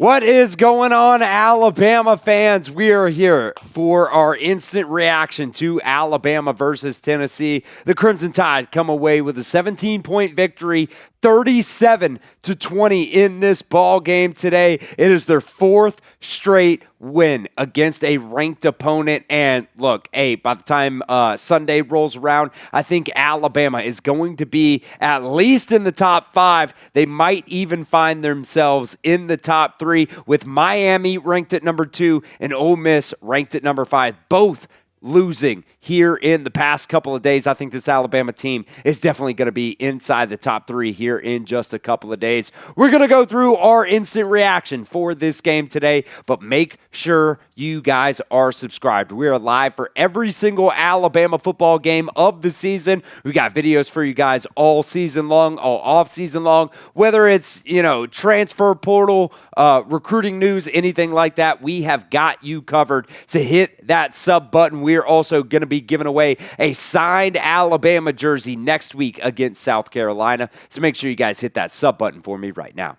What is going on, Alabama fans? We are here for our instant reaction to Alabama versus Tennessee. The Crimson Tide come away with a 17-point victory, 37-20 in this ball game today. It is their fourth straight win against a ranked opponent. And look, hey, by the time Sunday rolls around, I think Alabama is going to be at least in the top five. They might even find themselves in the top three, with Miami ranked at number 2 and Ole Miss ranked at number 5, both losing here in the past couple of days. I think this Alabama team is definitely going to be inside the top 3 here in just a couple of days. We're going to go through our instant reaction for this game today, but make sure you guys are subscribed. We are live for every single Alabama football game of the season. We got videos for you guys all season long, all off season long, whether it's, transfer portal, recruiting news, anything like that. We have got you covered. So hit that sub button. We're also going to be giving away a signed Alabama jersey next week against South Carolina. So make sure you guys hit that sub button for me right now.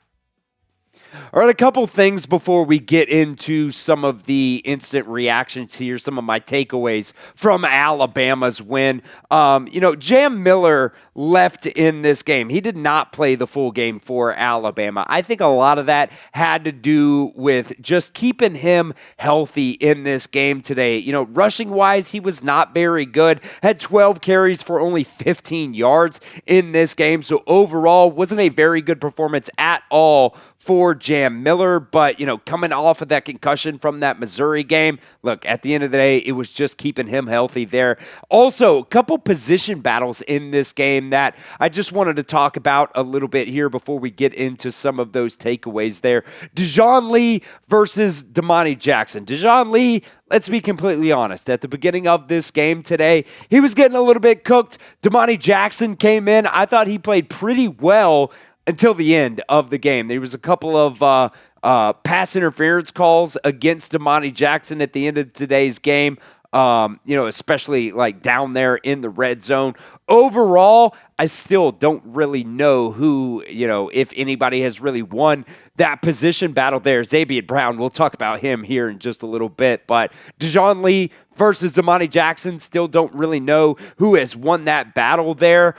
All right, a couple things before we get into some of the instant reactions here, some of my takeaways from Alabama's win. Jam Miller left in this game. He did not play the full game for Alabama. I think a lot of that had to do with just keeping him healthy in this game today. Rushing-wise, he was not very good. Had 12 carries for only 15 yards in this game. So overall, wasn't a very good performance at all for Jam Miller, but, coming off of that concussion from that Missouri game, look, at the end of the day, it was just keeping him healthy there. Also, a couple position battles in this game that I just wanted to talk about a little bit here before we get into some of those takeaways there. DaShawn Lee versus Damani Jackson. DaShawn Lee, let's be completely honest. At the beginning of this game today, he was getting a little bit cooked. Damani Jackson came in. I thought he played pretty well until the end of the game. There was a couple of pass interference calls against Damani Jackson at the end of today's game, especially like down there in the red zone. Overall, I still don't really know who, if anybody has really won that position battle there. Zabien Brown, we'll talk about him here in just a little bit, but DaShawn Lee versus Damani Jackson, still don't really know who has won that battle there.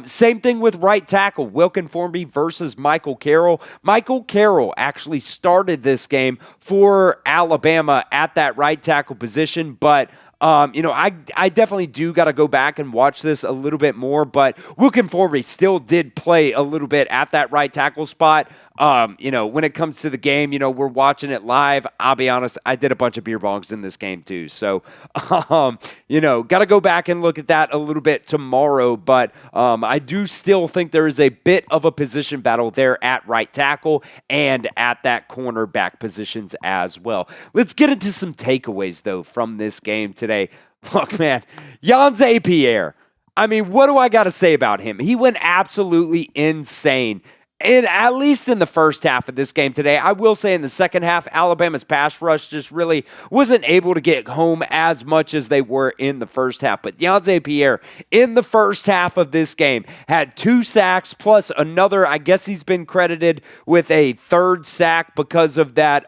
Same thing with right tackle, Wilkin Formby versus Michael Carroll. Michael Carroll actually started this game for Alabama at that right tackle position, but I definitely do got to go back and watch this a little bit more, but Wilkin Formby still did play a little bit at that right tackle spot. When it comes to the game, we're watching it live. I'll be honest, I did a bunch of beer bongs in this game too. So, got to go back and look at that a little bit tomorrow, but I do still think there is a bit of a position battle there at right tackle and at that cornerback positions as well. Let's get into some takeaways, though, from this game today. Look, man, Yhonzae Pierre. I mean, what do I got to say about him? He went absolutely insane. And at least in the first half of this game today. I will say in the second half, Alabama's pass rush just really wasn't able to get home as much as they were in the first half. But Yhonzae Pierre, in the first half of this game, had 2 sacks plus another. I guess he's been credited with a 3rd sack because of that,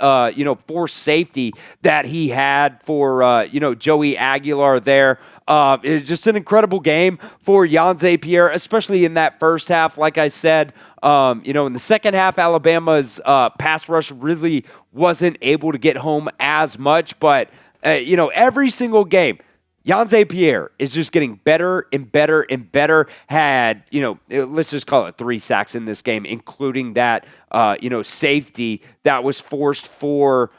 forced safety that he had for, Joey Aguilar there. It was just an incredible game for Yhonzae Pierre, especially in that first half. Like I said, in the second half, Alabama's pass rush really wasn't able to get home as much. But, every single game, Yhonzae Pierre is just getting better and better and better. Had, let's just call it 3 sacks in this game, including that, safety that was forced for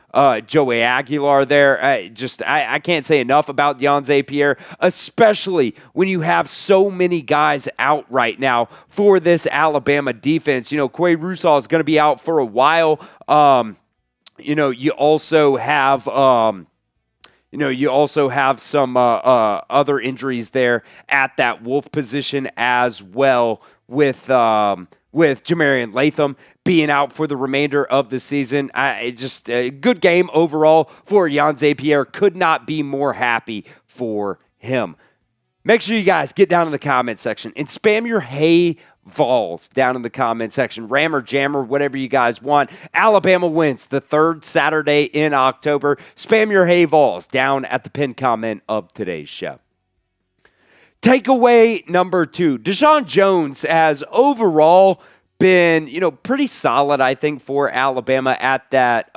Joey Aguilar there. I can't say enough about Yhonzae Pierre, especially when you have so many guys out right now for this Alabama defense. Quay Russaw is going to be out for a while. You also have... you also have some other injuries there at that Wolf position as well, with Jamarian Latham being out for the remainder of the season. Just a good game overall for Yhonzae Pierre. Could not be more happy for him. Make sure you guys get down in the comment section and spam your Hey Vols down in the comment section. Rammer, jammer, whatever you guys want. Alabama wins the third Saturday in October. Spam your hey Vols down at the pinned comment of today's show. Takeaway number 2. DaShawn Jones has overall been, pretty solid, I think, for Alabama at that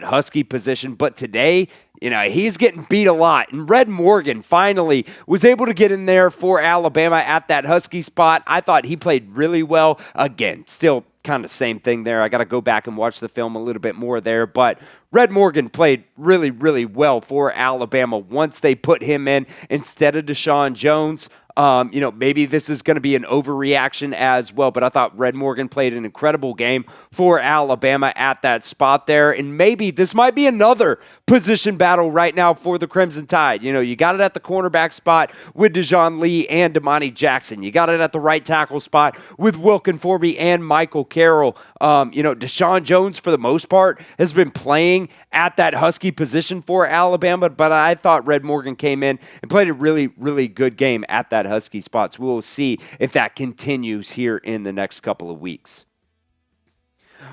Husky position. But today, he's getting beat a lot. And Red Morgan finally was able to get in there for Alabama at that Husky spot. I thought he played really well. Again, still kind of same thing there. I got to go back and watch the film a little bit more there. But Red Morgan played really, really well for Alabama once they put him in instead of DaShawn Jones. Maybe this is going to be an overreaction as well, but I thought Red Morgan played an incredible game for Alabama at that spot there, and maybe this might be another position battle right now for the Crimson Tide. You got it at the cornerback spot with Dejon Lee and Damani Jackson. You got it at the right tackle spot with Wilkin-Forby and Michael Carroll. DaShawn Jones, for the most part, has been playing at that Husky position for Alabama, but I thought Red Morgan came in and played a really, really good game at that Husky spot. So we'll see if that continues here in the next couple of weeks.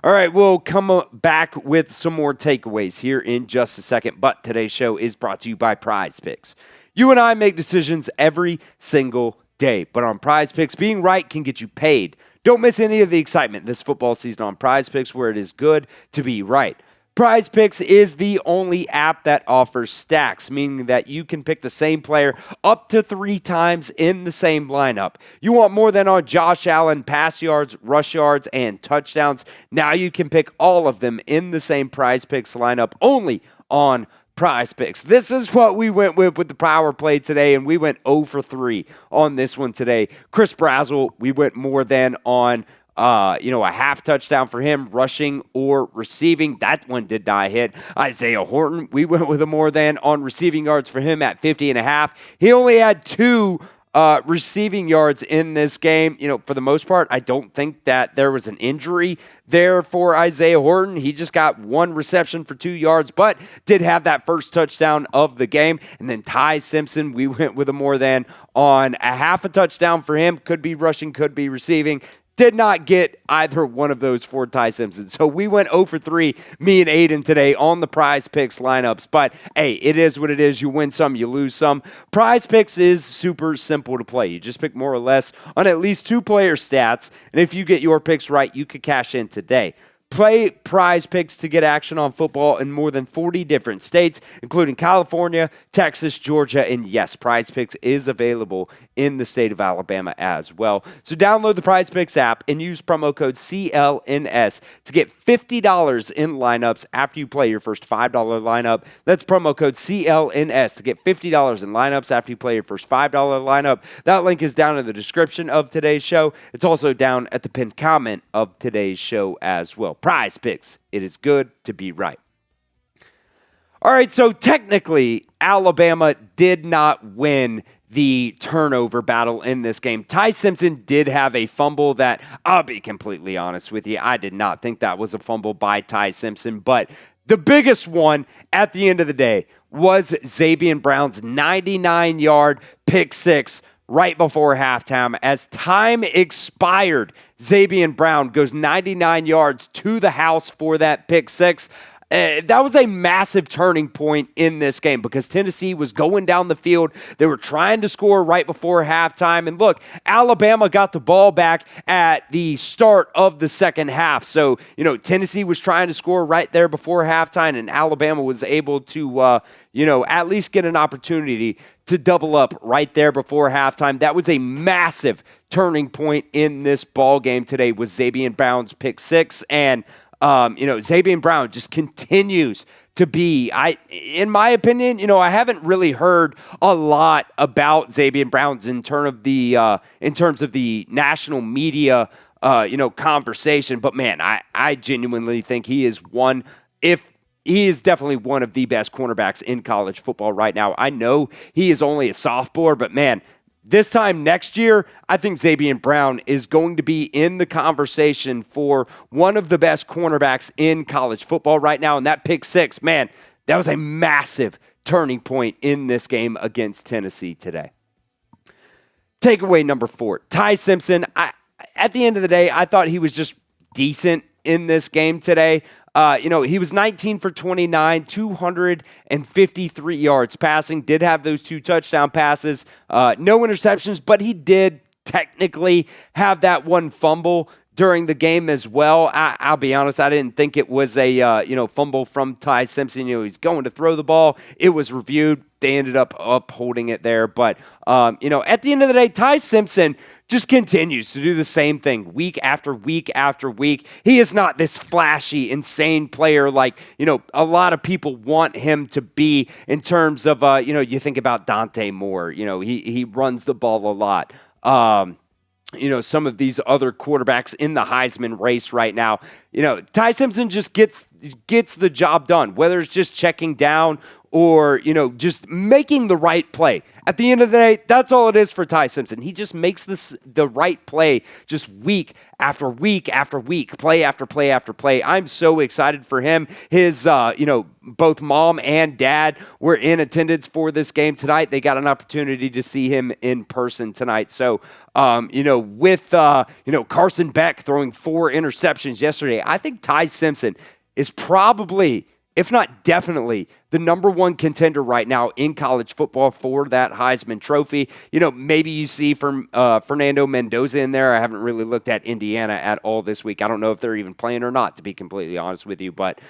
All right, we'll come back with some more takeaways here in just a second, but today's show is brought to you by Prize Picks. You and I make decisions every single day, but on Prize Picks, being right can get you paid. Don't miss any of the excitement this football season on Prize Picks, where it is good to be right. Prize Picks is the only app that offers stacks, meaning that you can pick the same player up to 3 times in the same lineup. You want more than on Josh Allen, pass yards, rush yards, and touchdowns. Now you can pick all of them in the same Prize Picks lineup only on Prize Picks. This is what we went with the power play today, and we went 0 for 3 on this one today. Chris Brazzell, we went more than on a half touchdown for him, rushing or receiving. That one did not hit. Isaiah Horton, we went with a more than on receiving yards for him at 50.5. He only had 2 receiving yards in this game. For the most part, I don't think that there was an injury there for Isaiah Horton. He just got 1 reception for 2 yards, but did have that first touchdown of the game. And then Ty Simpson, we went with a more than on a half a touchdown for him. Could be rushing, could be receiving. Did not get either one of those for Ty Simpson. So we went 0 for 3, me and Aiden today, on the Prize Picks lineups. But, hey, it is what it is. You win some, you lose some. Prize Picks is super simple to play. You just pick more or less on at least 2 player stats. And if you get your picks right, you could cash in today. Play Prize Picks to get action on football in more than 40 different states, including California, Texas, Georgia, and yes, Prize Picks is available in the state of Alabama as well. So download the Prize Picks app and use promo code CLNS to get $50 in lineups after you play your first $5 lineup. That's promo code CLNS to get $50 in lineups after you play your first $5 lineup. That link is down in the description of today's show. It's also down at the pinned comment of today's show as well. Prize Picks. It is good to be right. All right, so technically, Alabama did not win the turnover battle in this game. Ty Simpson did have a fumble that, I'll be completely honest with you, I did not think that was a fumble by Ty Simpson, but the biggest one at the end of the day was Zabien Brown's 99-yard pick six right before halftime. As time expired, Zabien Brown goes 99 yards to the house for that pick six. That was a massive turning point in this game because Tennessee was going down the field. They were trying to score right before halftime. And look, Alabama got the ball back at the start of the second half. So, Tennessee was trying to score right there before halftime, and Alabama was able to, at least get an opportunity to double up right there before halftime. That was a massive turning point in this ball game today with Zabien Brown's pick six. And Zabien Brown just continues to be, in my opinion, I haven't really heard a lot about Zabien Brown's in terms of the national media, conversation. But man, I genuinely think he is he is definitely one of the best cornerbacks in college football right now. I know he is only a sophomore, but man, this time next year, I think Zabien Brown is going to be in the conversation for one of the best cornerbacks in college football right now. And that pick six, man, that was a massive turning point in this game against Tennessee today. Takeaway number 4, Ty Simpson. at the end of the day, I thought he was just decent in this game today. He was 19 for 29, 253 yards passing, did have those 2 touchdown passes, no interceptions, but he did technically have that 1 fumble during the game as well. I'll be honest, I didn't think it was a fumble from Ty Simpson. He's going to throw the ball. It was reviewed. They ended up upholding it there. But, at the end of the day, Ty Simpson just continues to do the same thing week after week after week. He is not this flashy, insane player like, a lot of people want him to be in terms of, you think about Dante Moore. He runs the ball a lot. Some of these other quarterbacks in the Heisman race right now, Ty Simpson just gets the job done, whether it's just checking down or, just making the right play. At the end of the day, that's all it is for Ty Simpson. He just makes the right play just week after week after week, play after play after play. I'm so excited for him. His, both mom and dad were in attendance for this game tonight. They got an opportunity to see him in person tonight. So, with Carson Beck throwing 4 interceptions yesterday, I think Ty Simpson is probably, if not definitely, the number 1 contender right now in college football for that Heisman Trophy. Maybe you see from Fernando Mendoza in there. I haven't really looked at Indiana at all this week. I don't know if they're even playing or not, to be completely honest with you. But,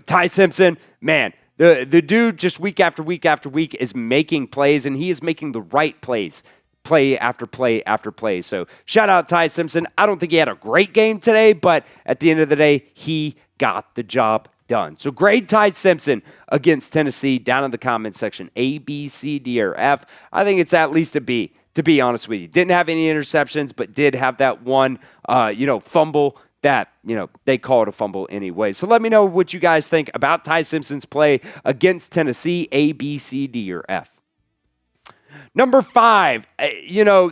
Ty Simpson, man, the dude just week after week after week is making plays, and he is making the right plays. Play after play after play. So shout out Ty Simpson. I don't think he had a great game today, but at the end of the day, he got the job done. So grade Ty Simpson against Tennessee down in the comment section. A, B, C, D, or F. I think it's at least a B, to be honest with you. Didn't have any interceptions, but did have that one, fumble that, they call it a fumble anyway. So let me know what you guys think about Ty Simpson's play against Tennessee. A, B, C, D, or F. Number 5,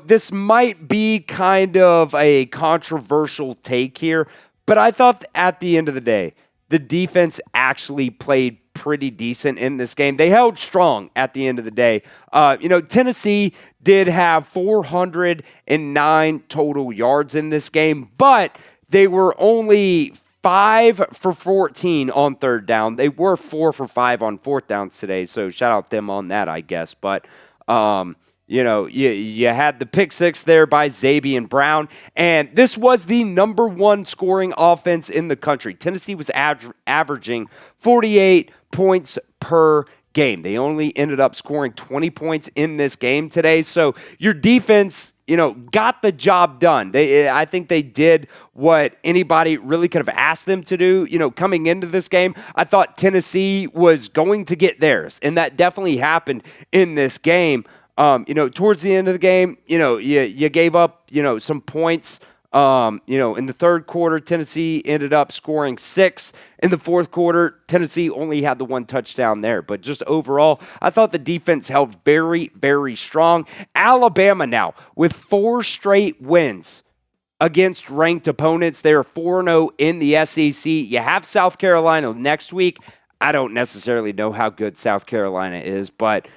this might be kind of a controversial take here, but I thought at the end of the day, the defense actually played pretty decent in this game. They held strong at the end of the day. Tennessee did have 409 total yards in this game, but they were only 5 for 14 on 3rd down. They were 4 for 5 on 4th downs today, so shout out them on that, I guess. But you had the pick 6 there by Zabien Brown, and this was the number 1 scoring offense in the country. Tennessee was averaging 48 points per game. They only ended up scoring 20 points in this game today. So your defense, got the job done. I think they did what anybody really could have asked them to do. Coming into this game, I thought Tennessee was going to get theirs, and that definitely happened in this game. Towards the end of the game, you gave up, some points. In the 3rd quarter, Tennessee ended up scoring 6. In the 4th quarter, Tennessee only had the 1 touchdown there. But just overall, I thought the defense held very, very strong. Alabama now with 4 straight wins against ranked opponents. They're 4-0 in the SEC. You have South Carolina next week. I don't necessarily know how good South Carolina is, but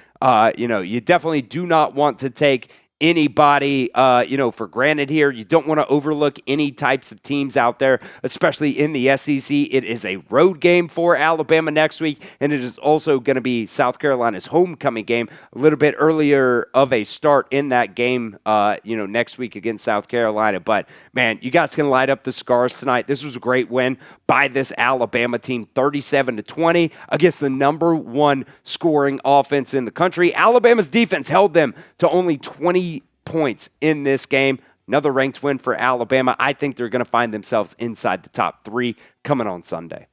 you definitely do not want to take anybody, for granted here. You don't want to overlook any types of teams out there, especially in the SEC. It is a road game for Alabama next week, and it is also going to be South Carolina's homecoming game, a little bit earlier of a start in that game, next week against South Carolina. But, man, you guys can light up the scars tonight. This was a great win by this Alabama team, 37-20 against the number 1 scoring offense in the country. Alabama's defense held them to only 20 points in this game. Another ranked win for Alabama. I think they're going to find themselves inside the top 3 coming on Sunday.